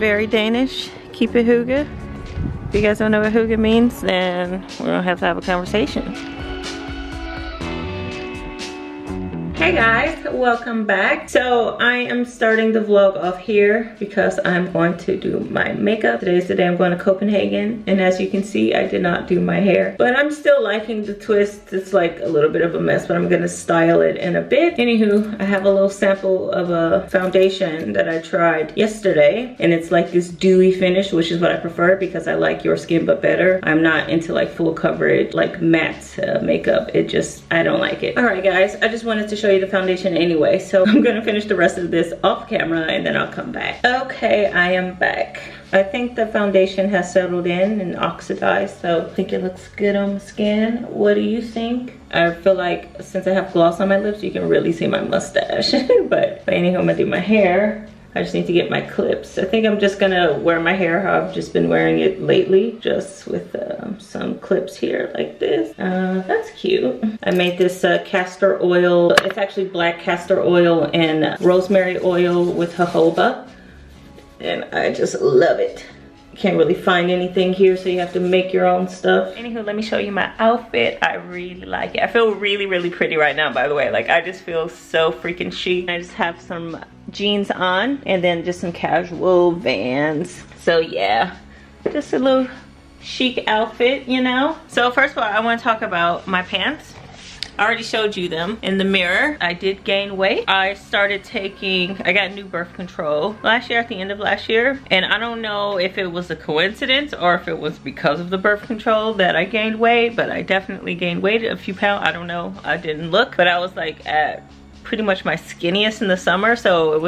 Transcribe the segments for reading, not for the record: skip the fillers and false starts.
very Danish. Keep it hygge. If you guys don't know what hygge means, then we're gonna have to have a conversation. Hey guys, welcome back. So I am starting the vlog off here because I'm going to do my makeup. Today's the day I'm going to Copenhagen, and as you can see, I did not do my hair, but I'm still liking the twist. It's like a little bit of a mess, but I'm gonna style it in a bit. Anywho, I have a little sample of a foundation that I tried yesterday, and it's like this dewy finish, which is what I prefer because I like Your Skin But Better. I'm not into like full coverage, like matte makeup. I don't like it. All right guys, I just wanted to show you the foundation anyway, so I'm gonna finish the rest of this off camera and then I'll come back. Okay, I am back. I think the foundation has settled in and oxidized, so I think it looks good on my skin. What do you think? I feel like since I have gloss on my lips, you can really see my mustache. but anyhow, I'm gonna do my hair. I just need to get my clips. I think I'm just gonna wear my hair how I've just been wearing it lately, just with some clips here like this. That's cute. I made this castor oil. It's actually black castor oil and rosemary oil with jojoba, and I just love it. Can't really find anything here, so you have to make your own stuff. Anywho, let me show you my outfit. I really like it. I feel really, really pretty right now, by the way. Like, I just feel so freaking chic. I just have some jeans on and then just some casual Vans. So yeah, just a little chic outfit, you know? So first of all, I want to talk about my pants. I already showed you them in the mirror. I did gain weight. I got new birth control last year, at the end of last year. And I don't know if it was a coincidence or if it was because of the birth control that I gained weight, but I definitely gained weight, a few pounds. I don't know, I didn't look, but I was like at pretty much my skinniest in the summer. So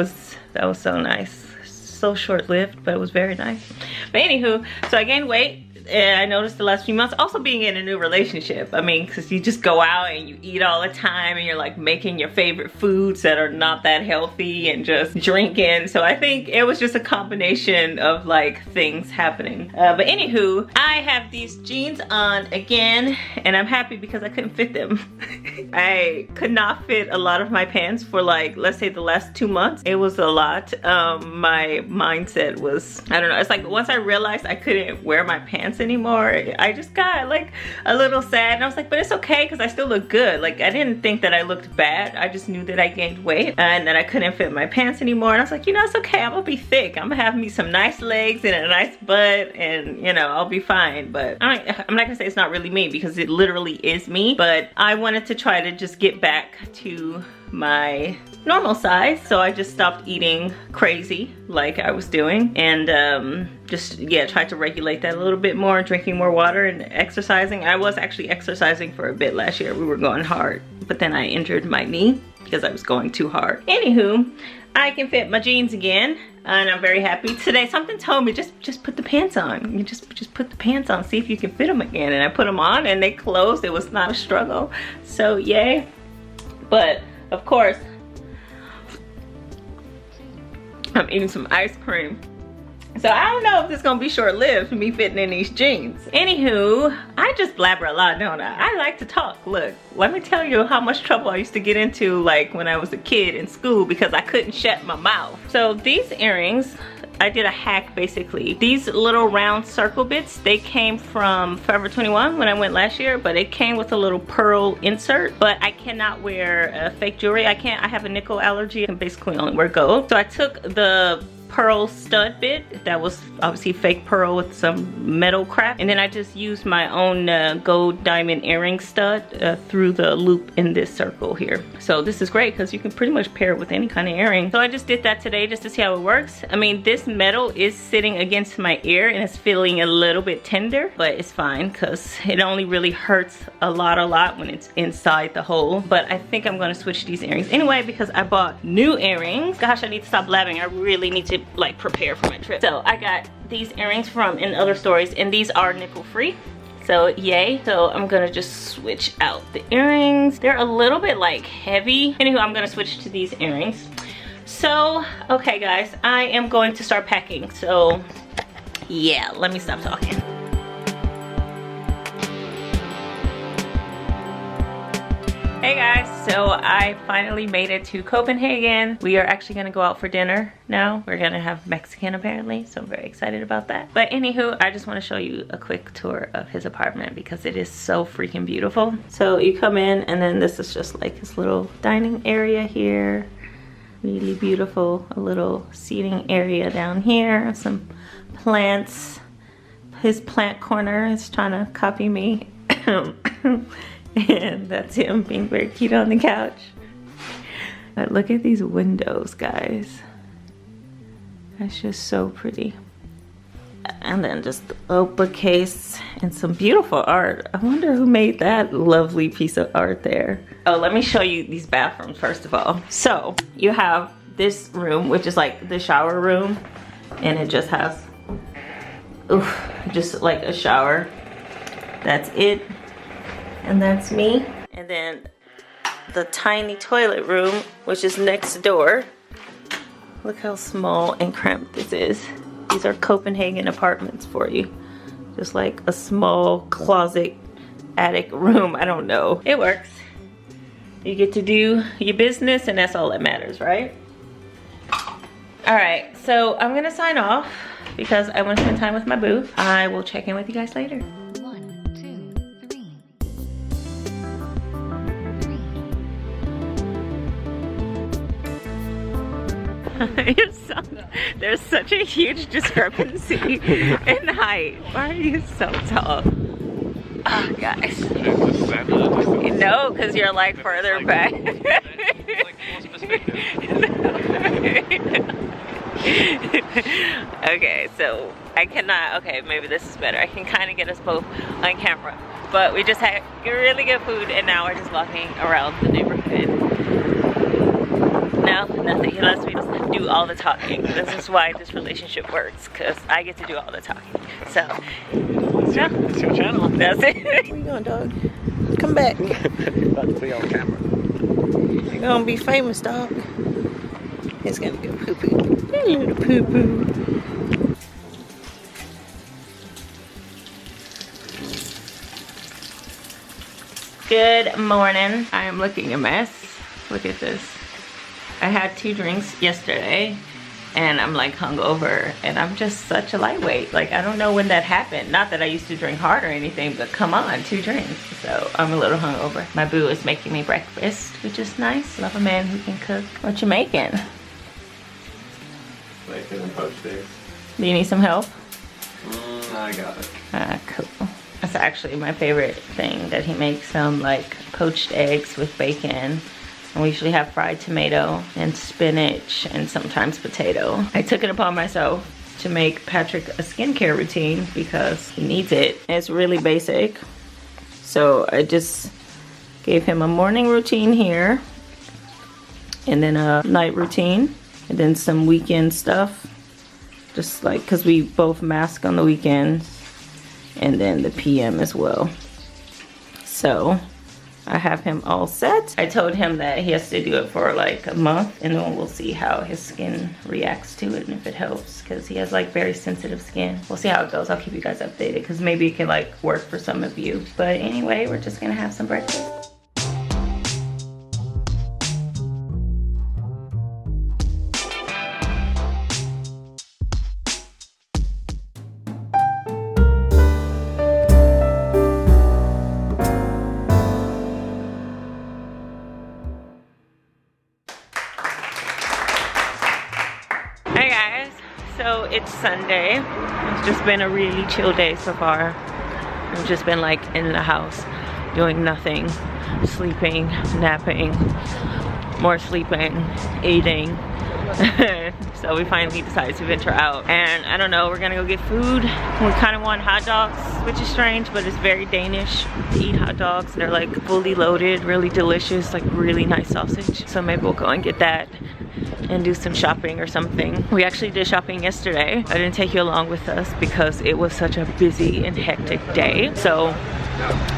that was so nice. So short-lived, but it was very nice. But anywho, so I gained weight. And I noticed the last few months, also being in a new relationship. I mean, because you just go out and you eat all the time and you're like making your favorite foods that are not that healthy and just drinking. So I think it was just a combination of like things happening. But anywho, I have these jeans on again, and I'm happy because I couldn't fit them. I could not fit a lot of my pants for like, let's say the last 2 months. It was a lot. My mindset was, I don't know. It's like once I realized I couldn't wear my pants anymore, I just got like a little sad, and I was like, but it's okay because I still look good. Like, I didn't think that I looked bad. I just knew that I gained weight and that I couldn't fit my pants anymore, and I was like, you know, it's okay. I'm gonna be thick. I'm gonna have me some nice legs and a nice butt, and you know, I'll be fine. But I'm not gonna say it's not really me, because it literally is me. But I wanted to try to just get back to my normal size, so I just stopped eating crazy like I was doing, and just, yeah, tried to regulate that a little bit more, drinking more water and exercising. I was actually exercising for a bit last year. We were going hard, but then I injured my knee because I was going too hard. Anywho, I can fit my jeans again, and I'm very happy. Today, something told me, just put the pants on. You just put the pants on, see if you can fit them again. And I put them on and they closed. It was not a struggle. So yay. But of course, I'm eating some ice cream. So I don't know if this is gonna be short-lived, me fitting in these jeans. Anywho, I just blabber a lot, don't I? I like to talk. Look, let me tell you how much trouble I used to get into like when I was a kid in school because I couldn't shut my mouth. So these earrings, I did a hack basically. These little round circle bits, they came from Forever 21 when I went last year, but it came with a little pearl insert. But I cannot wear fake jewelry. I have a nickel allergy. I can basically only wear gold. So I took the pearl stud bit that was obviously fake pearl with some metal crap, and then I just used my own gold diamond earring stud through the loop in this circle here. So this is great because you can pretty much pair it with any kind of earring. So I just did that today just to see how it works. I mean, this metal is sitting against my ear and it's feeling a little bit tender, but it's fine because it only really hurts a lot when it's inside the hole. But I think I'm gonna switch these earrings anyway because I bought new earrings. Gosh, I need to stop blabbing. I really need to like prepare for my trip. So I got these earrings from in other stores, and these are nickel free, so yay. So I'm gonna just switch out the earrings. They're a little bit like heavy. Anywho, I'm gonna switch to these earrings. So okay guys, I am going to start packing. So yeah, let me stop talking. Hey guys, so I finally made it to Copenhagen. We are actually gonna go out for dinner now. We're gonna have Mexican apparently, so I'm very excited about that. But anywho, I just wanna show you a quick tour of his apartment because it is so freaking beautiful. So you come in and then this is just like his little dining area here. Really beautiful. A little seating area down here. Some plants. His plant corner is trying to copy me. And that's him being very cute on the couch. But look at these windows, guys. That's just so pretty. And then just the bookcase and some beautiful art. I wonder who made that lovely piece of art there. Oh, let me show you these bathrooms first of all. So you have this room, which is like the shower room. And it just has, just like a shower. That's it. And that's me. And then the tiny toilet room, which is next door. Look how small and cramped this is. These are Copenhagen apartments for you. Just like a small closet, attic room, I don't know. It works. You get to do your business and that's all that matters, right? All right, so I'm gonna sign off because I wanna spend time with my boo. I will check in with you guys later. There's such a huge discrepancy in height. Why are you so tall? Oh, guys. No, because you're like further back. Okay, so I cannot, okay, maybe this is better. I can kind of get us both on camera. But we just had really good food and now we're just walking around the neighborhood. No, nothing. He lets me do all the talking. This is why this relationship works, because I get to do all the talking. So, it's your channel. That's it. Where you going, dog? Come back. About to be on camera. You're gonna be famous, dog. It's gonna go poo-poo. Hey, little poo-poo. Good morning. I am looking a mess. Look at this. I had 2 drinks yesterday and I'm like hungover and I'm just such a lightweight. Like I don't know when that happened. Not that I used to drink hard or anything, but come on, 2 drinks. So I'm a little hungover. My boo is making me breakfast, which is nice. Love a man who can cook. What you making? Making a poached eggs. Do you need some help? I got it. Ah, cool. That's actually my favorite thing that he makes. Some like poached eggs with bacon. And we usually have fried tomato and spinach and sometimes potato. I took it upon myself to make Patrick a skincare routine because he needs it. It's really basic. So I just gave him a morning routine here and then a night routine and then some weekend stuff. Just like, cause we both mask on the weekends and then the PM as well. So I have him all set. I told him that he has to do it for like a month and then we'll see how his skin reacts to it and if it helps because he has like very sensitive skin. We'll see how it goes. I'll keep you guys updated because maybe it can like work for some of you. But anyway, we're just gonna have some breakfast. Hey guys, so it's Sunday. It's just been a really chill day so far. I've just been like in the house doing nothing, sleeping, napping, more sleeping, eating. So we finally decided to venture out and I don't know, we're gonna go get food. We kind of want hot dogs, which is strange, but it's very Danish to eat hot dogs. They're like fully loaded, really delicious, like really nice sausage. So maybe we'll go and get that and do some shopping or something. We actually did shopping yesterday. I didn't take you along with us because it was such a busy and hectic day. So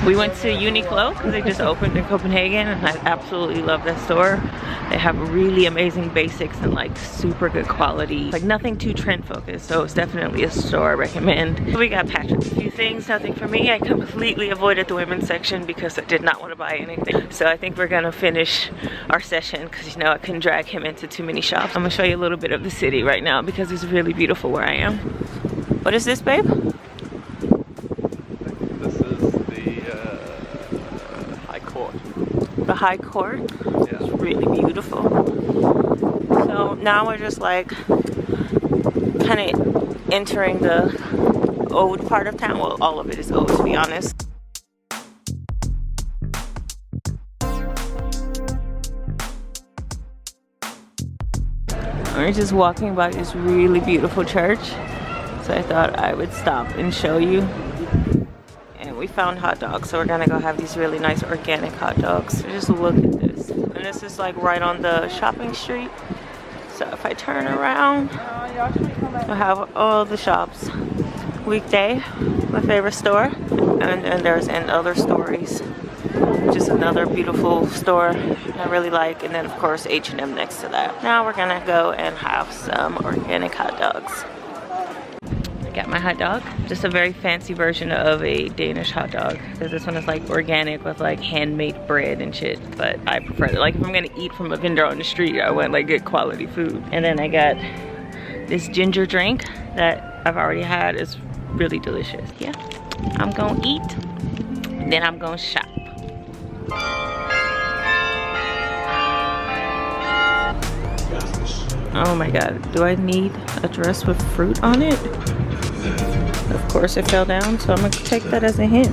We went to Uniqlo because they just opened in Copenhagen, and I absolutely love that store. They have really amazing basics and like super good quality, like nothing too trend focused, so it's definitely a store I recommend. We got Patrick a few things, nothing for me. I completely avoided the women's section because I did not want to buy anything. So I think we're gonna finish our session because, you know, I couldn't drag him into too many shops. I'm gonna show you a little bit of the city right now because it's really beautiful where I am. What is this, babe? This is the High Court. The High Court? Yeah. It's really beautiful. So now we're just like kind of entering the old part of town. Well, all of it is old, to be honest. We're just walking by this really beautiful church. So I thought I would stop and show you. And we found hot dogs, so we're gonna go have these really nice organic hot dogs. So just look at this. And this is like right on the shopping street. So if I turn around, I have all the shops. Weekday, my favorite store. And there's in other stories. Just another beautiful store I really like. And then of course H&M next to that. Now we're gonna go and have some organic hot dogs. Got my hot dog, just a very fancy version of a Danish hot dog, because this one is like organic with like handmade bread and shit, but I prefer it. Like if I'm gonna eat from a vendor on the street, I want like good quality food. And then I got this ginger drink that I've already had. It's really delicious. Yeah, I'm gonna eat, then I'm gonna shop. Oh my god, do I need a dress with fruit on it? Of course it fell down, so I'm gonna take that as a hint.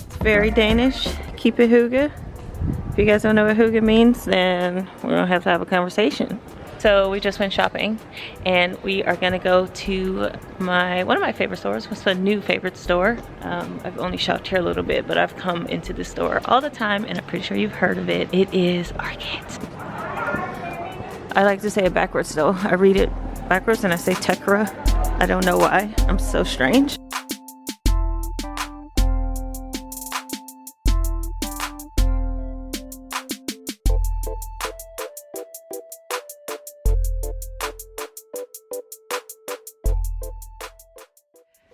It's very Danish. Keep it hygge. If you guys don't know what hygge means, then we're gonna have to have a conversation. So we just went shopping and we are gonna go to one of my favorite stores. What's a new favorite store? I've only shopped here a little bit, but I've come into the store all the time and I'm pretty sure you've heard of it. It is Arket. I like to say it backwards though. I read it backwards and I say Tekra. I don't know why. I'm so strange.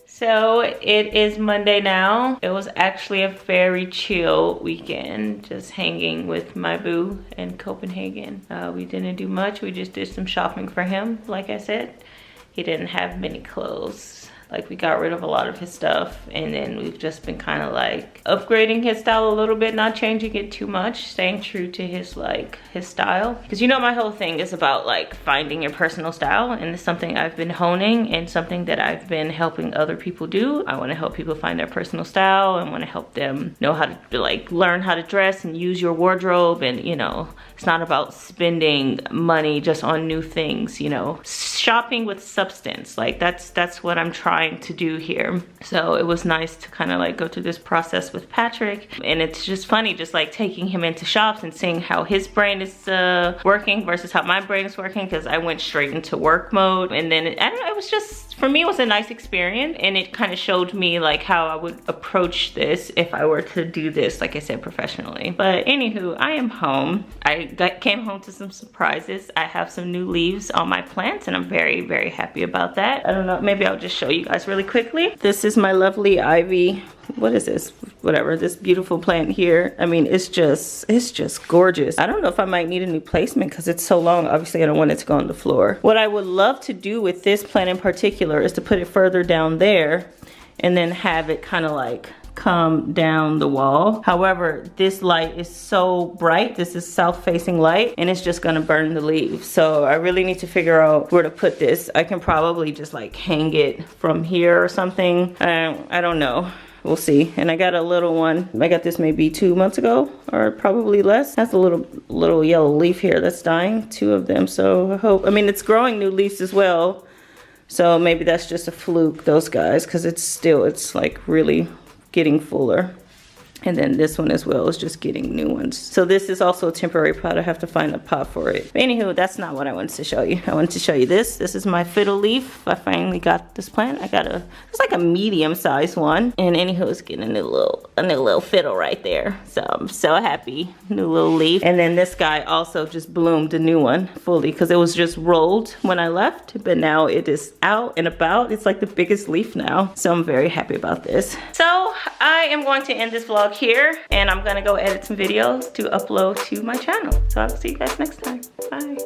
So it is Monday now. It was actually a very chill weekend, just hanging with my boo in Copenhagen. We didn't do much. We just did some shopping for him. Like I said, he didn't have many clothes. Like we got rid of a lot of his stuff, and then we've just been kind of like upgrading his style a little bit, not changing it too much, staying true to his style. Because you know my whole thing is about like finding your personal style, and it's something I've been honing and something that I've been helping other people do. I want to help people find their personal style. I want to help them know how to like learn how to dress and use your wardrobe, and you know, it's not about spending money just on new things, you know. Shopping with substance, like that's what I'm trying to do here. So it was nice to kind of like go through this process with Patrick, and it's just funny just like taking him into shops and seeing how his brain is working versus how my brain is working, because I went straight into work mode. And then I don't know, it was just, for me it was a nice experience, and it kind of showed me like how I would approach this if I were to do this, like I said, professionally. But anywho, I am home. I came home to some surprises. I have some new leaves on my plants and I'm very, very happy about that. I don't know, maybe I'll just show you guys really quickly. This is my lovely ivy. What is this? Whatever, this beautiful plant here. I mean, it's just gorgeous. I don't know if I might need a new placement because it's so long. Obviously, I don't want it to go on the floor. What I would love to do with this plant in particular is to put it further down there and then have it kind of like come down the wall. However, this light is so bright. This is south-facing light, and it's just gonna burn the leaves. So I really need to figure out where to put this. I can probably just like hang it from here or something. I don't know. We'll see. And I got a little one. I got this maybe 2 months ago, or probably less. That's a little yellow leaf here that's dying. 2 of them. So I hope, I mean, it's growing new leaves as well. So maybe that's just a fluke, those guys, because it's like really getting fuller. And then this one as well is just getting new ones. So this is also a temporary pot. I have to find a pot for it. But anywho, that's not what I wanted to show you. I wanted to show you this. This is my fiddle leaf. I finally got this plant. It's like a medium-sized one. And anywho, it's getting a new little fiddle right there. So I'm so happy. New little leaf. And then this guy also just bloomed a new one fully because it was just rolled when I left. But now it is out and about. It's like the biggest leaf now. So I'm very happy about this. So I am going to end this vlog here, and I'm gonna go edit some videos to upload to my channel. So I'll see you guys next time. Bye.